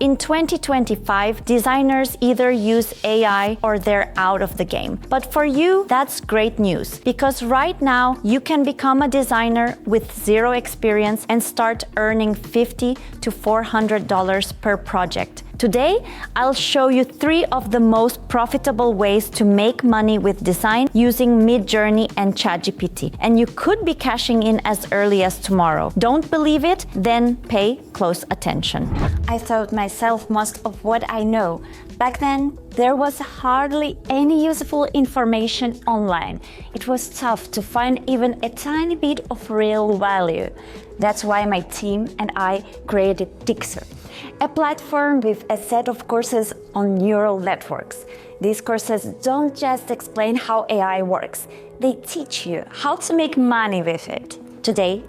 In 2025, designers either use AI or they're out of the game. But for you, that's great news, because right now you can become a designer with zero experience and start earning $50 to $400 per project. Today, I'll show you 3 of the most profitable ways to make money with design using Midjourney and ChatGPT. And you could be cashing in as early as tomorrow. Don't believe it? Then pay close attention. I thought myself most of what I know. Back then, there was hardly any useful information online. It was tough to find even a tiny bit of real value. That's why my team and I created Tixu, a platform with a set of courses on neural networks. These courses don't just explain how AI works, they teach you how to make money with it. Today,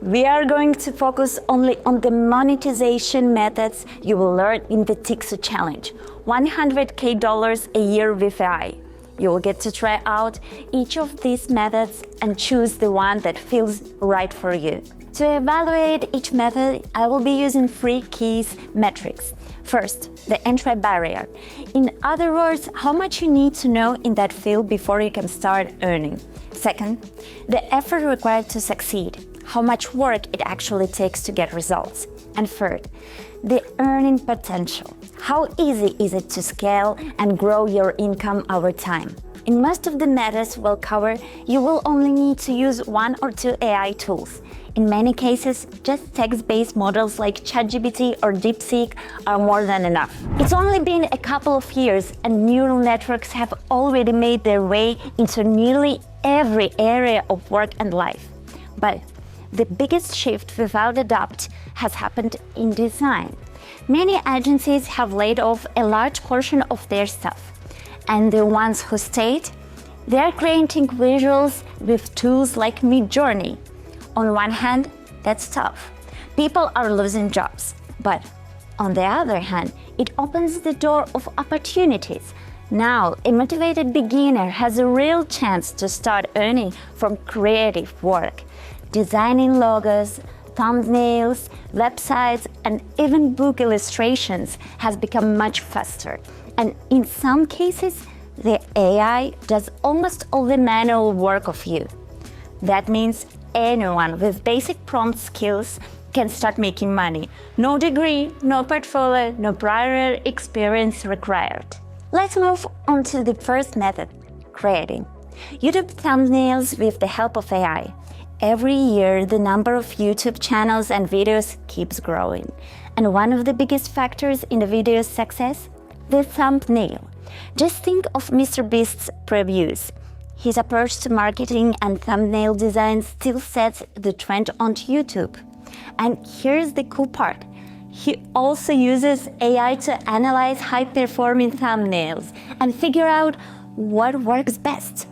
we are going to focus only on the monetization methods you will learn in the Tixu challenge, $100K a year with AI. You will get to try out each of these methods and choose the one that feels right for you. To evaluate each method, I will be using 3 key metrics. First, the entry barrier. In other words, how much you need to know in that field before you can start earning. Second, the effort required to succeed, how much work it actually takes to get results. And third, the earning potential. How easy is it to scale and grow your income over time? In most of the methods we'll cover, you will only need to use 1 or 2 AI tools. In many cases, just text-based models like ChatGPT or DeepSeek are more than enough. It's only been a couple of years and neural networks have already made their way into nearly every area of work and life. But the biggest shift, without a doubt, has happened in design. Many agencies have laid off a large portion of their staff. And the ones who stayed, they're creating visuals with tools like Midjourney. On one hand, that's tough. People are losing jobs. But on the other hand, it opens the door of opportunities. Now, a motivated beginner has a real chance to start earning from creative work. Designing logos, thumbnails, websites, and even book illustrations has become much faster. And in some cases, the AI does almost all the manual work of you. That means anyone with basic prompt skills can start making money. No degree, no portfolio, no prior experience required. Let's move on to the first method, creating YouTube thumbnails with the help of AI. Every year, the number of YouTube channels and videos keeps growing. And one of the biggest factors in the video's success? The thumbnail. Just think of MrBeast's previews. His approach to marketing and thumbnail design still sets the trend on YouTube. And here's the cool part. He also uses AI to analyze high-performing thumbnails and figure out what works best.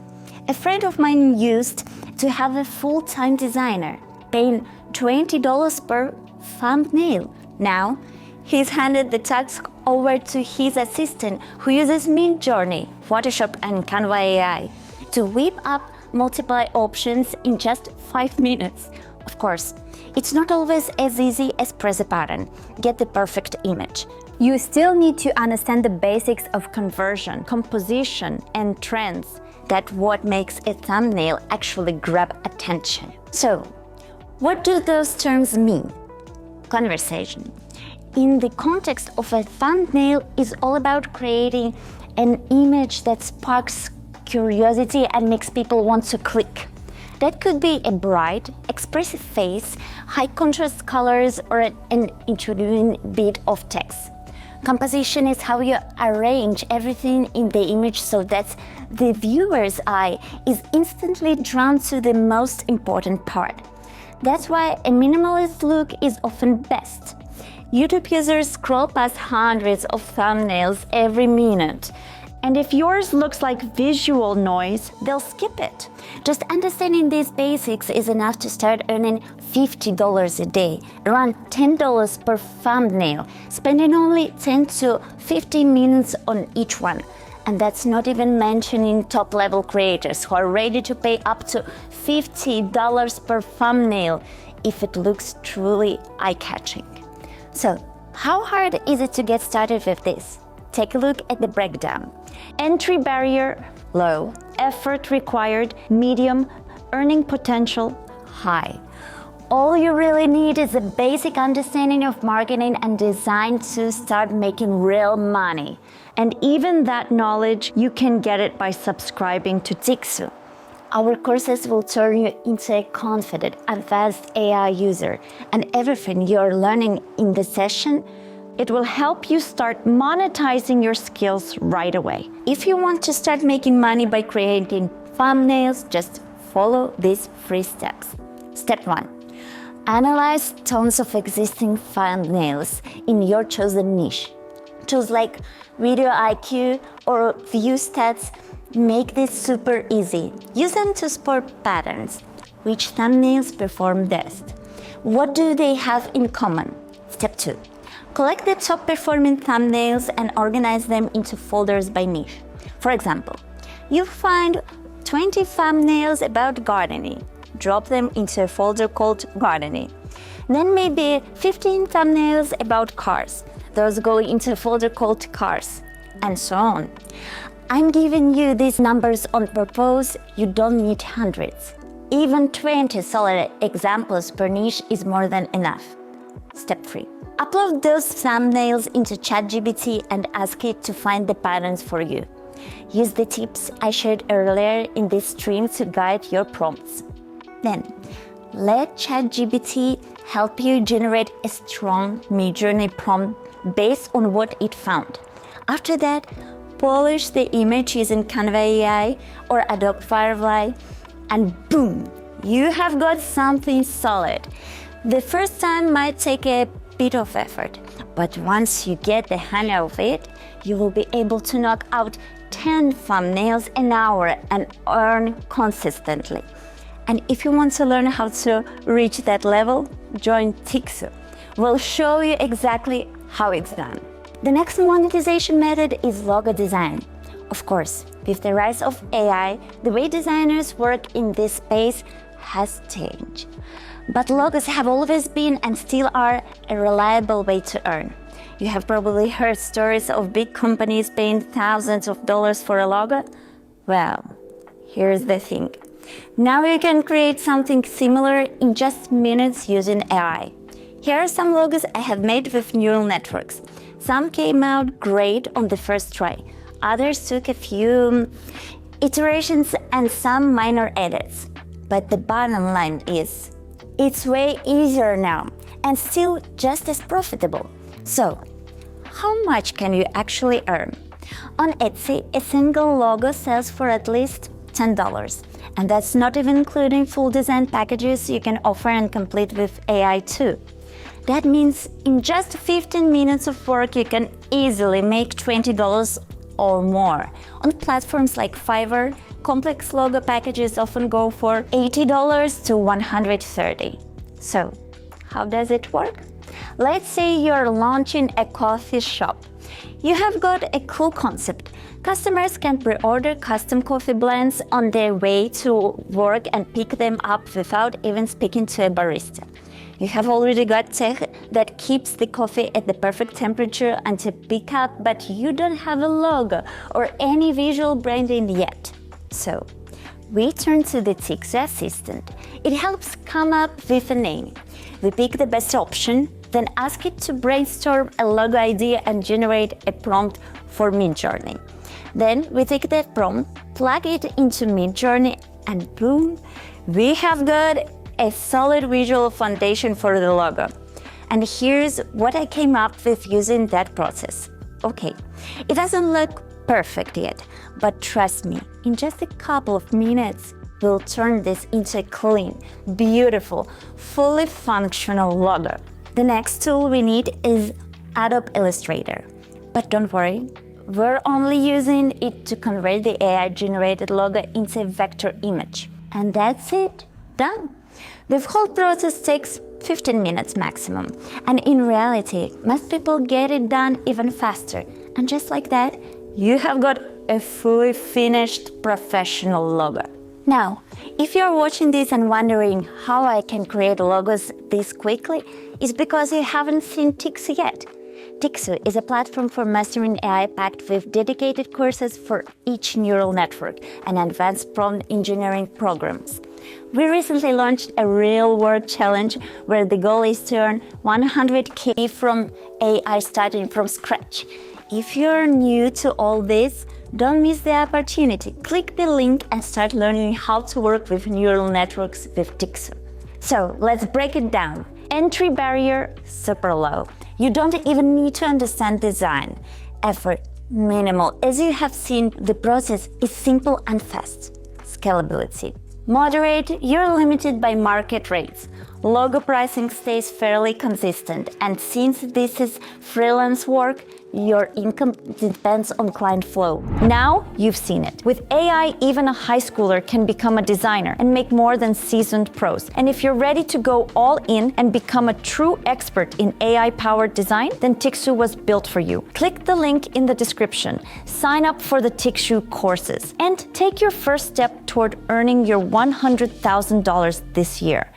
A friend of mine used to have a full-time designer, paying $20 per thumbnail. Now, he's handed the task over to his assistant, who uses Midjourney, Photoshop, and Canva AI to whip up multiple options in just 5 minutes. Of course, it's not always as easy as press a button, get the perfect image. You still need to understand the basics of conversion, composition, and trends. That's what makes a thumbnail actually grab attention. So, what do those terms mean? Conversation. In the context of a thumbnail is all about creating an image that sparks curiosity and makes people want to click. That could be a bright, expressive face, high contrast colors, or an intriguing bit of text. Composition is how you arrange everything in the image so that the viewer's eye is instantly drawn to the most important part. That's why a minimalist look is often best. YouTube users scroll past hundreds of thumbnails every minute. And if yours looks like visual noise, they'll skip it. Just understanding these basics is enough to start earning $50 a day, around $10 per thumbnail, spending only 10 to 15 minutes on each one. And that's not even mentioning top-level creators who are ready to pay up to $50 per thumbnail if it looks truly eye-catching. So, How hard is it to get started with this? Take a look at the breakdown. Entry barrier, low. Effort required, medium. Earning potential, high. All you really need is a basic understanding of marketing and design to start making real money. And even that knowledge, you can get it by subscribing to Tixu. Our courses will turn you into a confident, advanced AI user, and everything you're learning in the session, it will help you start monetizing your skills right away. If you want to start making money by creating thumbnails, just follow these 3 steps. Step 1. Analyze tons of existing thumbnails in your chosen niche. Tools like Video IQ or View Stats make this super easy. Use them to spot patterns. Which thumbnails perform best? What do they have in common? Step 2. Collect the top performing thumbnails and organize them into folders by niche. For example, you'll find 20 thumbnails about gardening. Drop them into a folder called gardening. Then maybe 15 thumbnails about cars. Those go into a folder called cars, and so on. I'm giving you these numbers on purpose. You don't need hundreds. Even 20 solid examples per niche is more than enough. Step 3. Upload those thumbnails into ChatGPT and ask it to find the patterns for you. Use the tips I shared earlier in this stream to guide your prompts. Then, let ChatGPT help you generate a strong Midjourney prompt based on what it found. After that, polish the image using Canva AI or Adobe Firefly, and boom, you have got something solid. The first time might take a bit of effort, but once you get the hang of it, you will be able to knock out 10 thumbnails an hour and earn consistently. And if you want to learn how to reach that level, join Tixu. We'll show you exactly how it's done. The next monetization method is logo design. Of course, with the rise of AI, the way designers work in this space has changed. But logos have always been and still are a reliable way to earn. You have probably heard stories of big companies paying thousands of dollars for a logo. Well, here's the thing. Now you can create something similar in just minutes using AI. Here are some logos I have made with neural networks. Some came out great on the first try. Others took a few iterations and some minor edits. But the bottom line is, it's way easier now and still just as profitable. So, how much can you actually earn? On Etsy, a single logo sells for at least $10. And that's not even including full design packages you can offer and complete with AI too. That means in just 15 minutes of work, you can easily make $20 or more. On platforms like Fiverr, complex logo packages often go for $80 to $130. So, how does it work? Let's say you're launching a coffee shop. You have got a cool concept. Customers can pre-order custom coffee blends on their way to work and pick them up without even speaking to a barista. You have already got tech that keeps the coffee at the perfect temperature until pickup, but you don't have a logo or any visual branding yet. So, we turn to the Tixu assistant. It helps come up with a name. We pick the best option, then ask it to brainstorm a logo idea and generate a prompt for Midjourney. Then we take that prompt, plug it into Midjourney, and boom, we have got a solid visual foundation for the logo. And here's what I came up with using that process. Okay, it doesn't look perfect yet, but trust me, in just a couple of minutes, we'll turn this into a clean, beautiful, fully functional logo. The next tool we need is Adobe Illustrator. But don't worry, we're only using it to convert the AI-generated logo into a vector image. And that's it, done. The whole process takes 15 minutes maximum. And in reality, most people get it done even faster. And just like that, you have got a fully finished professional logo. Now, if you're watching this and wondering how I can create logos this quickly, it's because you haven't seen Tixu yet. Tixu is a platform for mastering AI packed with dedicated courses for each neural network and advanced prompt engineering programs. We recently launched a real-world challenge where the goal is to earn 100K from AI starting from scratch. If you're new to all this, don't miss the opportunity. Click the link and start learning how to work with neural networks with Tixu. So let's break it down. Entry barrier, super low. You don't even need to understand design. Effort, minimal. As you have seen, the process is simple and fast. Scalability. Moderate, you're limited by market rates. Logo pricing stays fairly consistent, and since this is freelance work, your income depends on client flow. Now you've seen it. With AI, even a high schooler can become a designer and make more than seasoned pros. And if you're ready to go all in and become a true expert in AI-powered design, then Tixu was built for you. Click the link in the description, sign up for the Tixu courses, and take your first step toward earning your $100,000 this year.